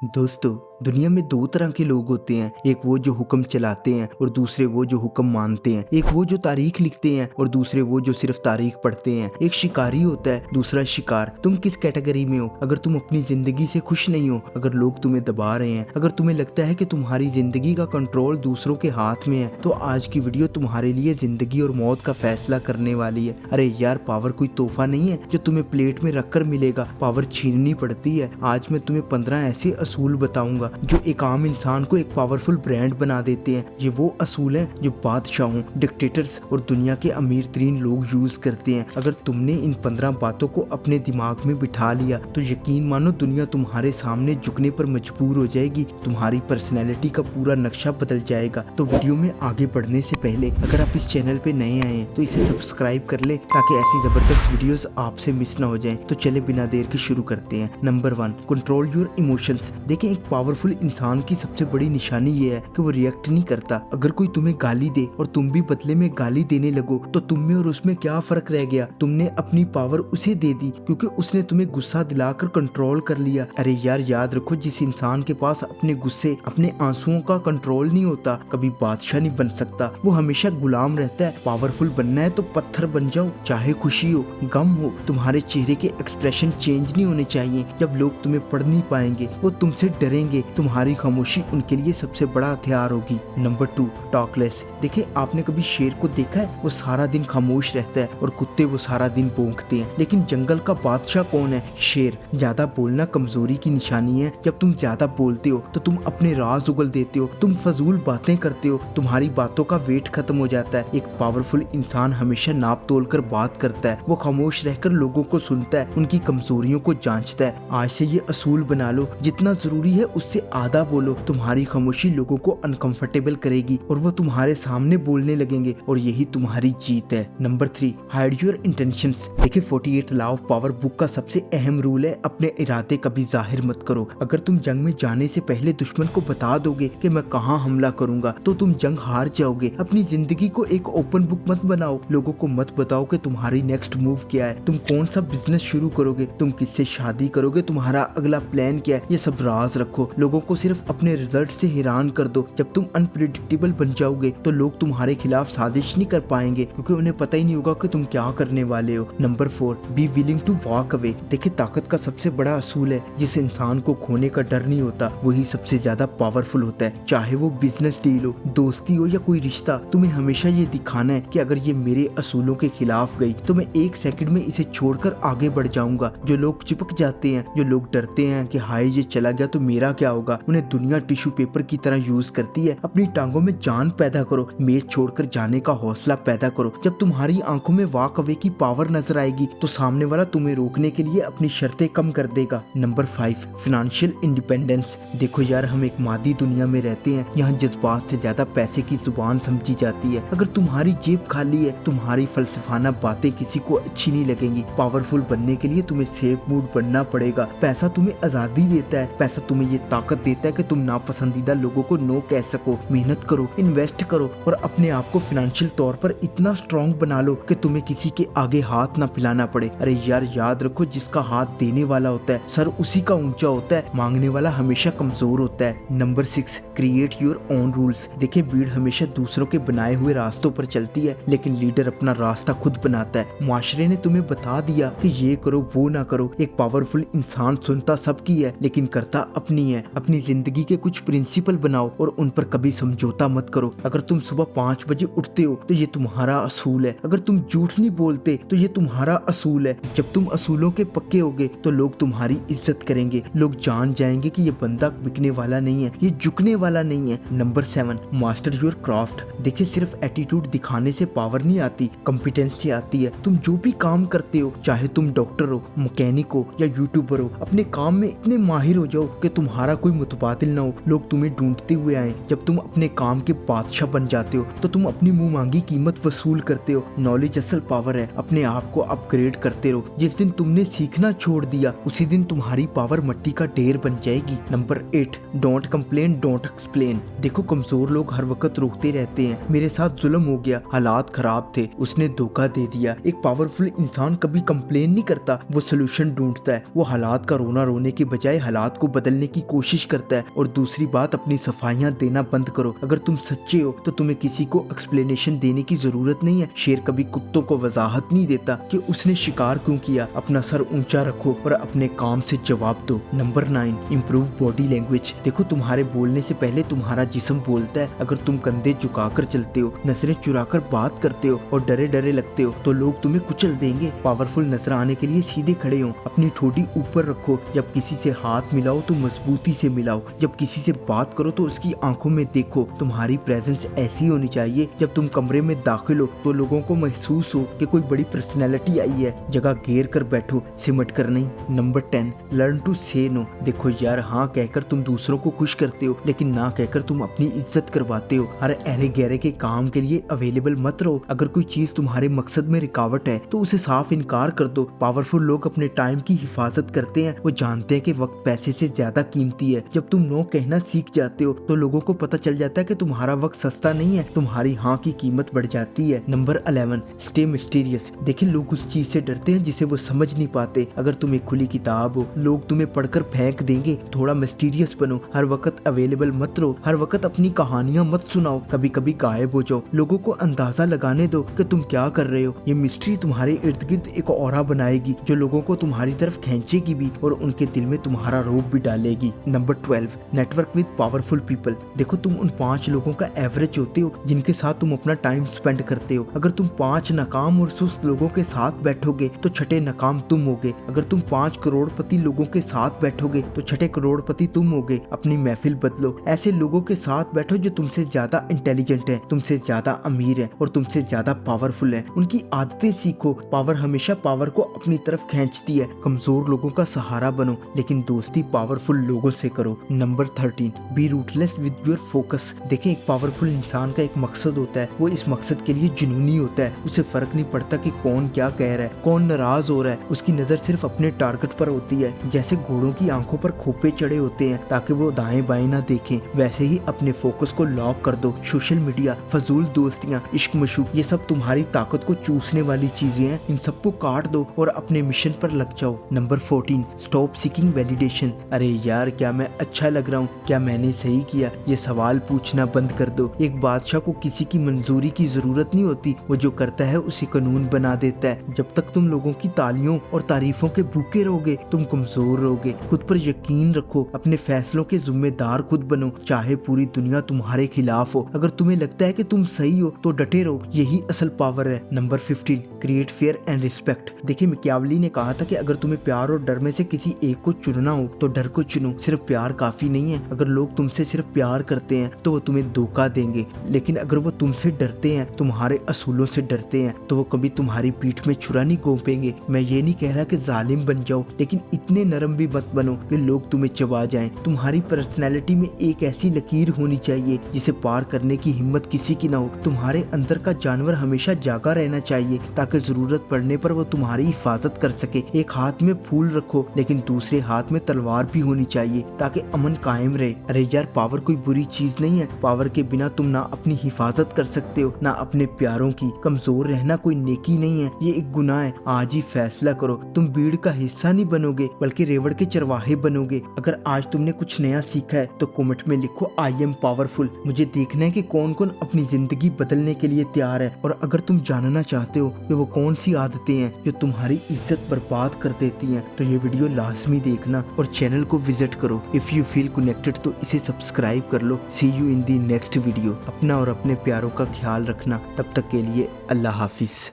दोस्तों, दुनिया में दो तरह के लोग होते हैं। एक वो जो हुक्म चलाते हैं और दूसरे वो जो हुक्म मानते हैं। एक वो जो तारीख लिखते हैं और दूसरे वो जो सिर्फ तारीख पढ़ते हैं। एक शिकारी होता है, दूसरा शिकार। तुम किस कैटेगरी में हो? अगर तुम अपनी जिंदगी से खुश नहीं हो, अगर लोग तुम्हें दबा रहे हैं, अगर तुम्हें लगता है कि तुम्हारी जिंदगी का कंट्रोल दूसरों के हाथ में है, तो आज की वीडियो तुम्हारे लिए जिंदगी और मौत का फैसला करने वाली है। अरे यार, पावर कोई तोहफा नहीं है जो तुम्हें प्लेट में रखकर मिलेगा, पावर छीननी पड़ती है। आज मैं तुम्हें 15 ऐसे असूल बताऊंगा जो एक आम इंसान को एक पावरफुल ब्रांड बना देते हैं। ये वो असूल हैं जो बादशाहों, डिक्टेटर्स और दुनिया के अमीर तरीन लोग यूज करते हैं। अगर तुमने इन 15 बातों को अपने दिमाग में बिठा लिया तो यकीन मानो दुनिया तुम्हारे सामने झुकने पर मजबूर हो जाएगी। तुम्हारी पर्सनैलिटी का पूरा नक्शा बदल जाएगा। तो वीडियो में आगे बढ़ने से पहले अगर आप इस चैनल पे नए आए हैं तो इसे सब्सक्राइब कर ले ताकि ऐसी जबरदस्त वीडियोस आपसे मिस ना हो जाएं। तो चले बिना देर के शुरू करते हैं। Number 1, control your emotions. देखें, एक पावरफुल इंसान की सबसे बड़ी निशानी ये है कि वो रिएक्ट नहीं करता। अगर कोई तुम्हें गाली दे और तुम भी बदले में गाली देने लगो तो तुम में और उसमें क्या फर्क रह गया? तुमने अपनी पावर उसे दे दी क्योंकि उसने तुम्हें गुस्सा दिलाकर कंट्रोल कर लिया। अरे यार, याद रखो, जिस इंसान के पास अपने गुस्से, अपने आंसुओं का कंट्रोल नहीं होता, कभी बादशाह नहीं बन सकता। वो हमेशा गुलाम रहता है। पावरफुल बनना है तो पत्थर बन जाओ। चाहे खुशी हो, गम हो, तुम्हारे चेहरे के एक्सप्रेशन चेंज नहीं होने चाहिए। जब लोग तुम्हें पढ़ नहीं पाएंगे, वो तुमसे डरेंगे। तुम्हारी खामोशी उनके लिए सबसे बड़ा हथियार होगी। Number 2, talk less. देखिए, आपने कभी शेर को देखा है? वो सारा दिन खामोश रहता है और कुत्ते वो सारा दिन भौंकते हैं। लेकिन जंगल का बादशाह कौन है? शेर। ज्यादा बोलना कमजोरी की निशानी है। जब तुम ज्यादा बोलते हो तो तुम अपने राज उगल देते हो, तुम फजूल बातें करते हो, तुम्हारी बातों का वेट खत्म हो जाता है। एक पावरफुल इंसान हमेशा नाप तोल कर बात करता है। वो खामोश रहकर लोगों को सुनता है, उनकी कमजोरियों को जांचता है। आज से ये असूल बना लो, जितना जरूरी है उससे आधा बोलो। तुम्हारी खामोशी लोगों को अनकंफर्टेबल करेगी और वो तुम्हारे सामने बोलने लगेंगे और यही तुम्हारी जीत है। Number 3, hide your intentions. देखिए, 48 लॉ ऑफ पावर बुक का सबसे अहम रूल है, अपने इरादे कभी जाहिर मत करो। अगर तुम जंग में जाने से पहले दुश्मन को बता दोगे कि मैं कहाँ हमला करूंगा तो तुम जंग हार जाओगे। अपनी जिंदगी को एक ओपन बुक मत बनाओ। लोगों को मत बताओ कि तुम्हारी नेक्स्ट मूव क्या है, तुम कौन सा बिजनेस शुरू करोगे, तुम किससे शादी करोगे, तुम्हारा अगला प्लान क्या है। ये सब राज रखो। लोगों को सिर्फ अपने रिजल्ट से हैरान कर दो। जब तुम अनप्रिडिक्टेबल बन जाओगे तो लोग तुम्हारे खिलाफ साजिश नहीं कर पाएंगे क्योंकि उन्हें पता ही नहीं होगा कि तुम क्या करने वाले हो। Number 4, be willing to walk away. देखिए, ताकत का सबसे बड़ा असूल है, जिस इंसान को खोने का डर नहीं होता वही सबसे ज्यादा पावरफुल होता है। चाहे वो बिजनेस डील हो, दोस्ती हो या कोई रिश्ता, तुम्हें हमेशा ये दिखाना है कि अगर ये मेरे असूलों के खिलाफ गई तो मैं 1 सेकंड में इसे छोड़कर आगे बढ़ जाऊंगा। जो लोग चिपक जाते हैं, जो लोग डरते हैं कि हाय ये चला गया तो मेरा क्या होगा, उन्हें दुनिया टिश्यू पेपर की तरह यूज करती है। अपनी टांगों में जान पैदा करो, मेज छोड़कर जाने का हौसला पैदा करो। जब तुम्हारी आंखों में वॉक अवे की पावर नजर आएगी तो सामने वाला तुम्हें रोकने के लिए अपनी शर्तें कम कर देगा। Number 5, financial independence. देखो यार, हम एक मादी दुनिया में रहते हैं। यहाँ जज्बात से ज्यादा पैसे की जुबान समझी जाती है। अगर तुम्हारी जेब खाली है, तुम्हारी फलसफाना बातें किसी को अच्छी नहीं लगेंगी। पावरफुल बनने के लिए तुम्हें सेफ मूड बनना पड़ेगा। पैसा तुम्हें आजादी देता है, पैसा तुम्हें ये ताकत देता है कि तुम नापसंदीदा लोगों को नो कह सको। मेहनत करो, इन्वेस्ट करो और अपने आप को फाइनेंशियल तौर पर इतना स्ट्रॉन्ग बना लो कि तुम्हें किसी के आगे हाथ ना फैलाना पड़े। अरे यार, याद रखो, जिसका हाथ देने वाला होता है सर उसी का ऊंचा होता है, मांगने वाला हमेशा कमजोर होता है। Number 6, create your own rules. देखिए, भीड़ हमेशा दूसरों के बनाए हुए रास्तों पर चलती है लेकिन लीडर अपना रास्ता खुद बनाता है। मुआशरे ने तुम्हें बता दिया कि ये करो वो ना करो। एक पावरफुल इंसान सुनता सबकी है लेकिन करता अपनी है। अपनी जिंदगी के कुछ प्रिंसिपल बनाओ और उन पर कभी समझौता मत करो। अगर तुम सुबह 5 बजे उठते हो तो ये तुम्हारा असूल है। अगर तुम झूठ नहीं बोलते तो ये तुम्हारा असूल है। जब तुम असूलों के पक्के होगे तो लोग तुम्हारी इज्जत करेंगे। लोग जान जाएंगे कि ये बंदा बिकने वाला नहीं है, ये झुकने वाला नहीं है। Number 7, master your craft. देखिए, सिर्फ एटीट्यूड दिखाने से पावर नहीं आती, कॉम्पिटेंस से आती है। तुम जो भी काम करते हो, चाहे तुम डॉक्टर हो, मैकेनिक हो या यूट्यूबर हो, अपने काम में इतने माहिर हो जाओ कि तुम्हारा कोई मुतबादिल ना हो, लोग तुम्हें ढूंढते हुए आए। जब तुम अपने काम के बादशाह बन जाते हो तो तुम अपनी मुंह मांगी कीमत वसूल करते हो। नॉलेज असल पावर है। अपने आप को अपग्रेड करते रहो। जिस दिन तुमने सीखना छोड़ दिया उसी दिन तुम्हारी पावर मट्टी का ढेर बन जाएगी। Number 8, don't complain don't explain. देखो, कमजोर लोग हर वक्त रोकते रहते हैं, मेरे साथ जुल्म हो गया, हालात खराब थे, उसने धोखा दे दिया। एक पावरफुल इंसान कभी कंप्लेन नहीं करता, वो सोल्यूशन ढूंढता है। वो हालात का रोना रोने के बजाय हालात को बदलने की कोशिश कोशिश करता है। और दूसरी बात, अपनी सफाइयाँ देना बंद करो। अगर तुम सच्चे हो तो तुम्हें किसी को एक्सप्लेनेशन देने की जरूरत नहीं है। शेर कभी कुत्तों को वजाहत नहीं देता कि उसने शिकार क्यों किया। अपना सर ऊंचा रखो और अपने काम से जवाब दो। Number 9, improve body language. देखो, तुम्हारे बोलने से पहले तुम्हारा जिस्म बोलता है। अगर तुम कंधे झुकाकर चलते हो, नजरें चुराकर बात करते हो और डरे डरे लगते हो तो लोग तुम्हें कुचल देंगे। पावरफुल नजर आने के लिए सीधे खड़े हो, अपनी ठोड़ी ऊपर रखो। जब किसी से हाथ मिलाओ तो मजबूती से मिलाओ। जब किसी से बात करो तो उसकी आंखों में देखो। तुम्हारी प्रेजेंस ऐसी होनी चाहिए जब तुम कमरे में दाखिल हो तो लोगों को महसूस हो कि कोई बड़ी पर्सनैलिटी आई है। जगह घेर कर बैठो, सिमट कर नहीं। नंबर 10, लर्न टू से नो। देखो यार, हाँ कहकर तुम दूसरों को खुश करते हो, लेकिन ना कहकर तुम अपनी इज्जत करवाते हो। हर अरे गहरे के काम के लिए अवेलेबल मत रहो। अगर कोई चीज तुम्हारे मकसद में रुकावट है तो उसे साफ इनकार कर दो। पावरफुल लोग अपने टाइम की हिफाजत करते हैं। वो जानते हैं कि वक्त पैसे से ज्यादा कीमती है। जब तुम नो कहना सीख जाते हो तो लोगों को पता चल जाता है कि तुम्हारा वक्त सस्ता नहीं है। तुम्हारी हाँ की कीमत बढ़ जाती है। Number 11, stay mysterious. देखिए, लोग उस चीज से डरते हैं जिसे वो समझ नहीं पाते। अगर तुम एक खुली किताब हो, लोग तुम्हें पढ़कर फेंक देंगे। थोड़ा मिस्टीरियस बनो, हर वक्त अवेलेबल मत रहो, हर वक्त अपनी कहानियां मत सुनाओ। कभी कभी गायब हो जाओ, लोगों को अंदाजा लगाने दो कि तुम क्या कर रहे हो। ये मिस्ट्री तुम्हारे इर्द गिर्द एक ऑरा बनाएगी जो लोगों को तुम्हारी तरफ खींचेगी भी और उनके दिल में तुम्हारा रोब भी डालेगी। Number 12, network with powerful people. देखो, तुम उन 5 लोगों का एवरेज होते हो जिनके साथ तुम अपना टाइम स्पेंड करते हो। अगर तुम 5 नाकाम और सुस्त लोगों के साथ बैठोगे तो छठे नाकाम तुम होगे। अगर तुम 5 करोड़पति लोगों के साथ बैठोगे तो छठे करोड़पति तुम होगे। अपनी महफिल बदलो, ऐसे लोगों के साथ बैठो जो तुमसे ज्यादा इंटेलिजेंट है, तुमसे ज्यादा अमीर है और तुमसे ज्यादा पावरफुल है। उनकी आदतें सीखो। पावर हमेशा पावर को अपनी तरफ खींचती है। कमजोर लोगों का सहारा बनो, लेकिन दोस्ती पावरफुल लोगों से करो। Number 13, be ruthless with your focus. देखिए, एक पावरफुल इंसान का एक मकसद होता है। वो इस मकसद के लिए जुनूनी होता है। उसे फर्क नहीं पड़ता कि कौन क्या कह रहा है, कौन नाराज हो रहा है। उसकी नजर सिर्फ अपने टारगेट पर होती है। जैसे घोड़ों की आंखों पर खोपे चढ़े होते हैं ताकि वो दाएं बाएं ना देखें, वैसे ही अपने फोकस को लॉक कर दो। सोशल मीडिया, फजूल दोस्तियां, इश्क मशूक, ये सब तुम्हारी ताकत को चूसने वाली चीजें हैं। इन सबको काट दो और अपने मिशन पर लग जाओ। Number 14, stop seeking validation. अरे यार, क्या मैं अच्छा लग रहा हूँ, क्या मैंने सही किया, ये सवाल पूछना बंद कर दो। एक बादशाह को किसी की मंजूरी की जरूरत नहीं होती। वो जो करता है उसे कानून बना देता है। जब तक तुम लोगों की तालियों और तारीफों के भूखे रहोगे तुम कमजोर रहोगे। खुद पर यकीन रखो, अपने फैसलों के जिम्मेदार खुद बनो, चाहे पूरी दुनिया तुम्हारे खिलाफ हो। अगर तुम्हें लगता है कि तुम सही हो तो डटे रहो, यही असल पावर है। Number 15, create fair and respect. देखिए, मैकियावेली ने कहा था कि अगर तुम्हें प्यार और डर में से किसी एक को चुनना हो तो डर को चुनो। सिर्फ प्यार काफी नहीं है। अगर लोग तुमसे सिर्फ प्यार करते हैं तो वो तुम्हें धोखा देंगे, लेकिन अगर वो तुमसे डरते हैं, तुम्हारे असूलों से डरते हैं, तो वो कभी तुम्हारी पीठ में छुरा नहीं घोंपेंगे। मैं ये नहीं कह रहा कि जालिम बन जाओ, लेकिन इतने नरम भी मत बनो कि लोग तुम्हें चबा जाएं। तुम्हारी पर्सनैलिटी में एक ऐसी लकीर होनी चाहिए जिसे पार करने की हिम्मत किसी की ना हो। तुम्हारे अंदर का जानवर हमेशा जागा रहना चाहिए ताकि जरूरत पड़ने पर वो तुम्हारी हिफाजत कर सके। एक हाथ में फूल रखो लेकिन दूसरे हाथ में तलवार भी होनी चाहिए ताकि अमन कायम रहे। अरे यार, पावर कोई बुरी चीज नहीं है। पावर के बिना तुम ना अपनी हिफाजत कर सकते हो ना अपने प्यारों की। कमजोर रहना कोई नेकी नहीं है, ये एक गुनाह है। आज ही फैसला करो, तुम भीड़ का हिस्सा नहीं बनोगे बल्कि रेवड़ के चरवाहे बनोगे। अगर आज तुमने कुछ नया सीखा है तो कमेंट में लिखो आई एम पावरफुल। मुझे देखना है कि कौन कौन अपनी जिंदगी बदलने के लिए तैयार है। और अगर तुम जानना चाहते हो कि वो कौन सी आदतें हैं जो तुम्हारी इज्जत बर्बाद कर देती हैं तो ये वीडियो लाजमी देखना और चैनल को विजिट करो। इफ यू फील कनेक्टेड तो इसे सब्सक्राइब कर लो। See you in the next video. अपना और अपने प्यारों का ख्याल रखना। तब तक के लिए अल्लाह हाफिज।